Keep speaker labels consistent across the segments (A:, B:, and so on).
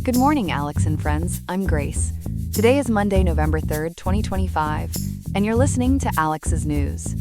A: Good morning, Alex and friends. I'm Grace. Today is Monday, November 3rd, 2025, and you're listening to Alex's News.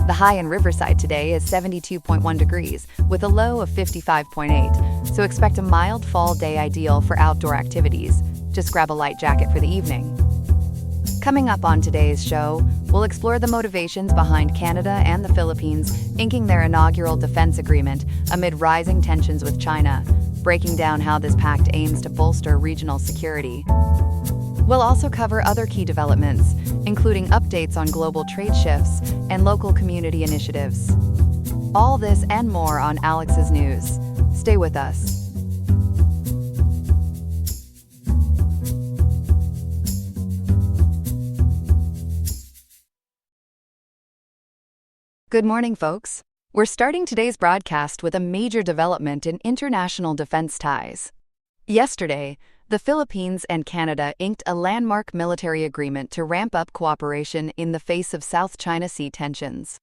A: The high in Riverside today is 72.1 degrees, with a low of 55.8, so expect a mild fall day ideal for outdoor activities. Just grab a light jacket for the evening. Coming up on today's show, we'll explore the motivations behind Canada and the Philippines inking their inaugural defense agreement amid rising tensions with China, breaking down how this pact aims to bolster regional security. We'll also cover other key developments, including updates on global trade shifts and local community initiatives. All this and more on Alex's News. Stay with us. Good morning, folks. We're starting today's broadcast with a major development in international defense ties. Yesterday, the Philippines and Canada inked a landmark military agreement to ramp up cooperation in the face of South China Sea tensions.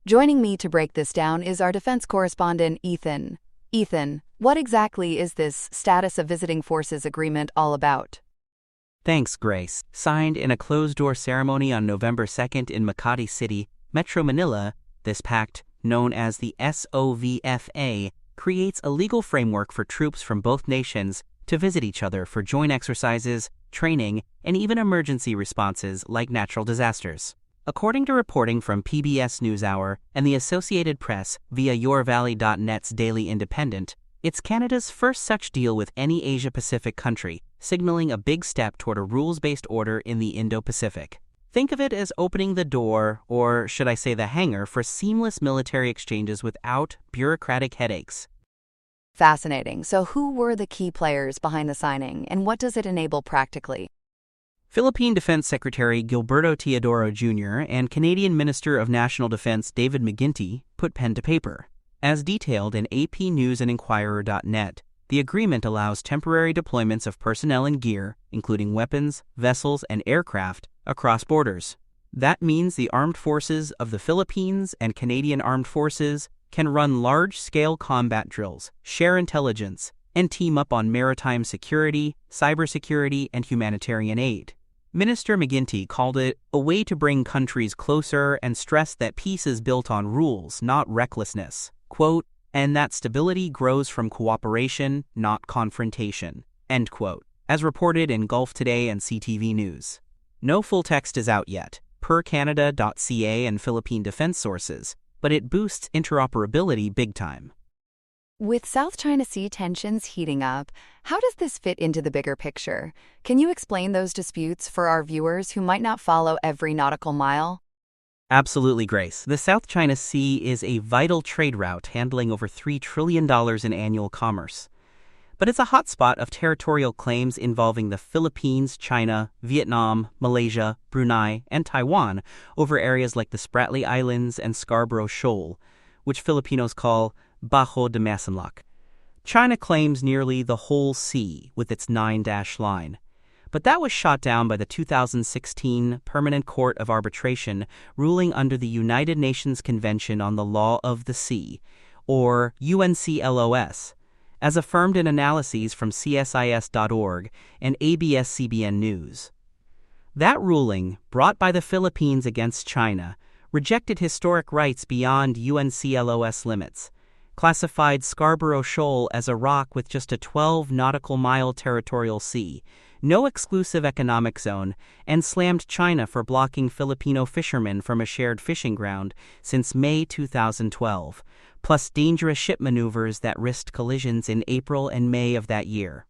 A: Joining me to break this down is our defense correspondent, Ethan. Ethan, what exactly is this Status of Visiting Forces agreement all about?
B: Thanks, Grace. Signed in a closed-door ceremony on November 2nd in Makati City, Metro Manila, this pact, known as the SOVFA, creates a legal framework for troops from both nations to visit each other for joint exercises, training, and even emergency responses like natural disasters. According to reporting from PBS NewsHour and the Associated Press via YourValley.net's Daily Independent, it's Canada's first such deal with any Asia-Pacific country, signaling a big step toward a rules-based order in the Indo-Pacific. Think of it as opening the door, or should I say the hangar, for seamless military exchanges without bureaucratic headaches.
A: Fascinating. So who were the key players behind the signing, and what does it enable practically?
B: Philippine Defense Secretary Gilberto Teodoro Jr. and Canadian Minister of National Defense David McGuinty put pen to paper. As detailed in AP News and Inquirer.net, the agreement allows temporary deployments of personnel and gear, including weapons, vessels, and aircraft, across borders. That means the armed forces of the Philippines and Canadian Armed Forces can run large-scale combat drills, share intelligence, and team up on maritime security, cybersecurity, and humanitarian aid. Minister McGuinty called it a way to bring countries closer and stressed that peace is built on rules, not recklessness. Quote, and that stability grows from cooperation, not confrontation. End quote. As reported in Gulf Today and CTV News. No full text is out yet, per Canada.ca and Philippine defense sources, but it boosts interoperability big time.
A: With South China Sea tensions heating up, how does this fit into the bigger picture? Can you explain those disputes for our viewers who might not follow every nautical mile?
B: Absolutely, Grace. The South China Sea is a vital trade route handling over $3 trillion in annual commerce. But it's a hotspot of territorial claims involving the Philippines, China, Vietnam, Malaysia, Brunei, and Taiwan over areas like the Spratly Islands and Scarborough Shoal, which Filipinos call Bajo de Masinloc. China claims nearly the whole sea with its 9-dash line. But that was shot down by the 2016 Permanent Court of Arbitration ruling under the United Nations Convention on the Law of the Sea, or UNCLOS, as affirmed in analyses from CSIS.org and ABS-CBN News. That ruling, brought by the Philippines against China, rejected historic rights beyond UNCLOS limits, classified Scarborough Shoal as a rock with just a 12 nautical mile territorial sea, no exclusive economic zone, and slammed China for blocking Filipino fishermen from a shared fishing ground since May 2012, plus dangerous ship maneuvers that risked collisions in April and May of that year.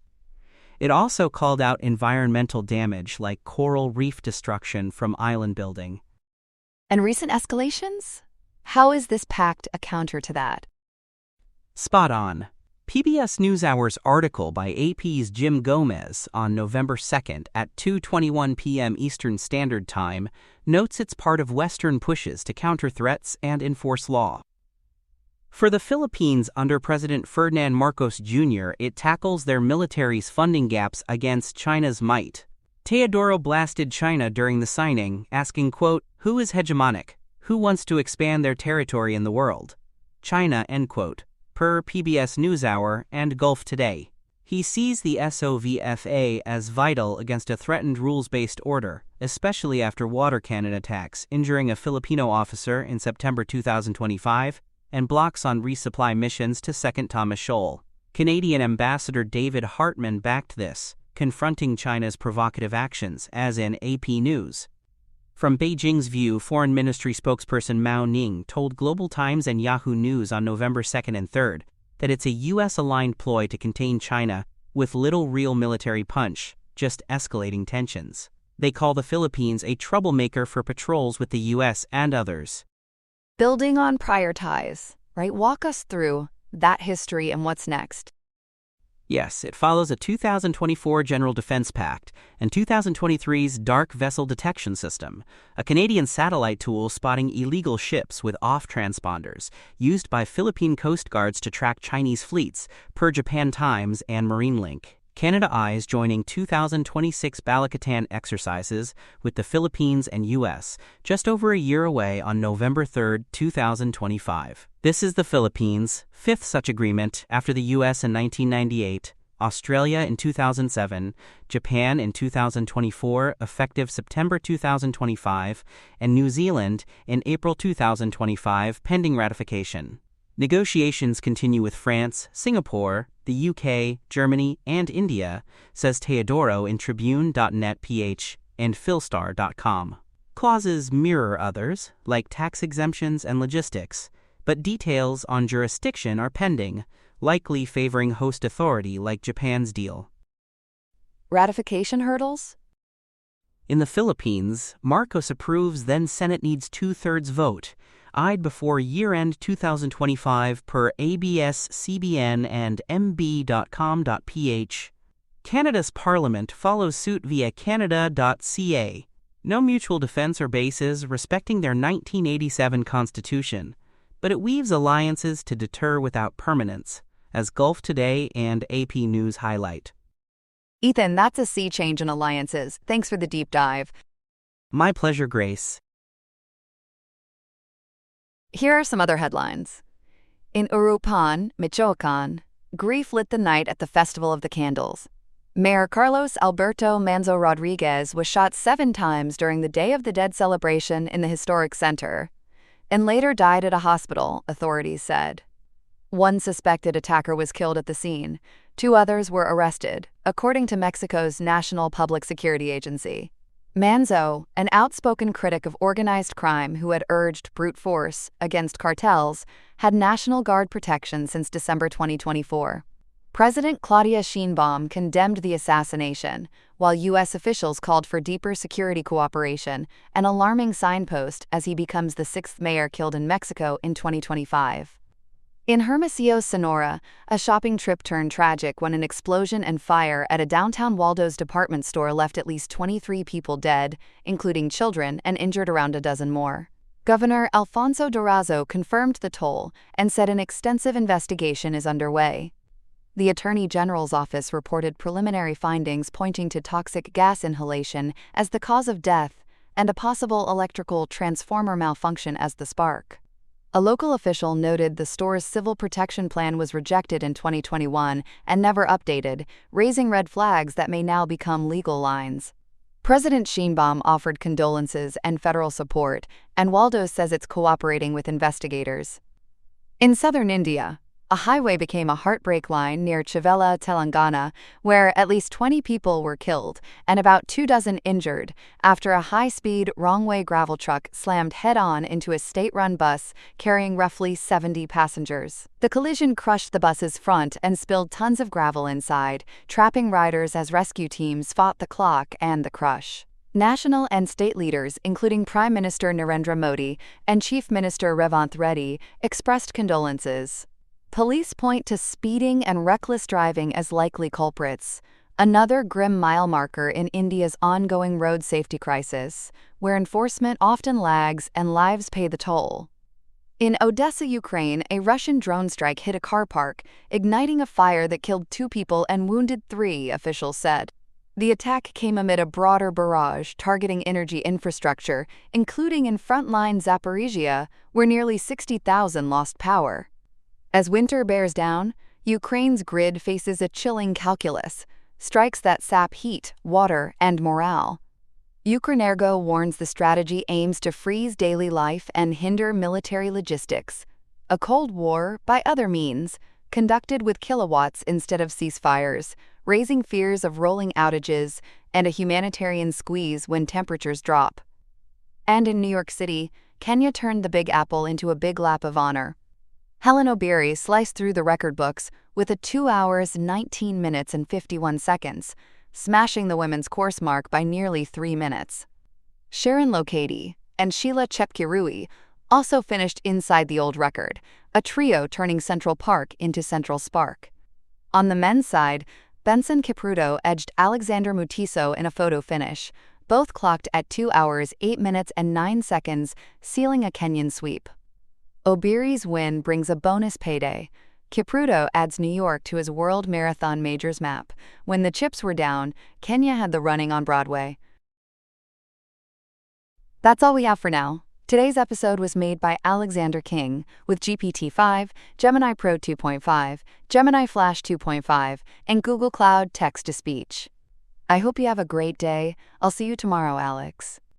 B: It also called out environmental damage like coral reef destruction from island building.
A: And recent escalations? How is this pact a counter to that?
B: Spot on. PBS NewsHour's article by AP's Jim Gomez on November 2nd at 2:21 p.m. Eastern Standard Time notes it's part of Western pushes to counter threats and enforce law. For the Philippines under President Ferdinand Marcos Jr., it tackles their military's funding gaps against China's might. Teodoro blasted China during the signing, asking, quote, "Who is hegemonic? Who wants to expand their territory in the world?" China, end quote, per PBS NewsHour and Gulf Today. He sees the SOVFA as vital against a threatened rules-based order, especially after water cannon attacks injuring a Filipino officer in September 2025 and blocks on resupply missions to Second Thomas Shoal. Canadian Ambassador David Hartman backed this, confronting China's provocative actions, as in AP News. From Beijing's view, Foreign Ministry spokesperson Mao Ning told Global Times and Yahoo News on November 2nd and 3rd that it's a U.S.-aligned ploy to contain China with little real military punch, just escalating tensions. They call the Philippines a troublemaker for patrols with the U.S. and others.
A: Building on prior ties, right? Walk us through that history and what's next.
B: Yes, it follows a 2024 General Defense Pact and 2023's Dark Vessel Detection System, a Canadian satellite tool spotting illegal ships with off-transponders, used by Philippine Coast Guards to track Chinese fleets, per Japan Times and MarineLink. Canada eyes joining 2026 Balakatan exercises with the Philippines and U.S., just over a year away on November 3, 2025. This is the Philippines' fifth such agreement after the U.S. in 1998, Australia in 2007, Japan in 2024, effective September 2025, and New Zealand in April 2025, pending ratification. Negotiations continue with France, Singapore, the UK, Germany, and India, says Teodoro in Tribune.net.ph and Philstar.com. Clauses mirror others, like tax exemptions and logistics, but details on jurisdiction are pending, likely favoring host authority like Japan's deal.
A: Ratification hurdles?
B: In the Philippines, Marcos approves, then Senate needs 2/3 vote, eyed before year-end 2025 per ABS-CBN and MB.com.ph. Canada's Parliament follows suit via Canada.ca. No mutual defense or bases, respecting their 1987 constitution, but it weaves alliances to deter without permanence, as Gulf Today and AP News highlight.
A: Ethan, that's a sea change in alliances. Thanks for the deep dive.
B: My pleasure, Grace.
A: Here are some other headlines. In Urupan, Michoacan, grief lit the night at the Festival of the Candles. Mayor Carlos Alberto Manzo Rodriguez was shot 7 times during the Day of the Dead celebration in the historic center, and later died at a hospital, authorities said. One suspected attacker was killed at the scene. 2 others were arrested, according to Mexico's National Public Security Agency. Manzo, an outspoken critic of organized crime who had urged brute force against cartels, had National Guard protection since December 2024. President Claudia Sheinbaum condemned the assassination, while U.S. officials called for deeper security cooperation, an alarming signpost as he becomes the 6th mayor killed in Mexico in 2025. In Hermosillo, Sonora, a shopping trip turned tragic when an explosion and fire at a downtown Waldo's department store left at least 23 people dead, including children, and injured around a dozen more. Governor Alfonso Durazo confirmed the toll and said an extensive investigation is underway. The Attorney General's office reported preliminary findings pointing to toxic gas inhalation as the cause of death and a possible electrical transformer malfunction as the spark. A local official noted the store's civil protection plan was rejected in 2021 and never updated, raising red flags that may now become legal lines. President Sheinbaum offered condolences and federal support, and Waldo's says it's cooperating with investigators. In southern India, a highway became a heartbreak line near Chivela, Telangana, where at least 20 people were killed and about 2 dozen injured after a high-speed, wrong-way gravel truck slammed head-on into a state-run bus carrying roughly 70 passengers. The collision crushed the bus's front and spilled tons of gravel inside, trapping riders as rescue teams fought the clock and the crush. National and state leaders, including Prime Minister Narendra Modi and Chief Minister Revanth Reddy, expressed condolences. Police point to speeding and reckless driving as likely culprits, another grim mile marker in India's ongoing road safety crisis, where enforcement often lags and lives pay the toll. In Odessa, Ukraine, a Russian drone strike hit a car park, igniting a fire that killed 2 people and wounded 3, officials said. The attack came amid a broader barrage targeting energy infrastructure, including in frontline Zaporizhia, where nearly 60,000 lost power. As winter bears down, Ukraine's grid faces a chilling calculus, strikes that sap heat, water, and morale. Ukrenergo warns the strategy aims to freeze daily life and hinder military logistics. A Cold War, by other means, conducted with kilowatts instead of ceasefires, raising fears of rolling outages and a humanitarian squeeze when temperatures drop. And in New York City, Kenya turned the Big Apple into a big lap of honor. Helen Obiri sliced through the record books with a 2 hours, 19 minutes, and 51 seconds, smashing the women's course mark by nearly 3 minutes. Sharon Lokedi and Sheila Chepkirui also finished inside the old record, a trio turning Central Park into Central Spark. On the men's side, Benson Kipruto edged Alexander Mutiso in a photo finish, both clocked at 2 hours, 8 minutes, and 9 seconds, sealing a Kenyan sweep. Obiri's win brings a bonus payday. Kipruto adds New York to his World Marathon Majors map. When the chips were down, Kenya had the running on Broadway. That's all we have for now. Today's episode was made by Alexander King with GPT-5, Gemini Pro 2.5, Gemini Flash 2.5, and Google Cloud Text-to-Speech. I hope you have a great day. I'll see you tomorrow, Alex.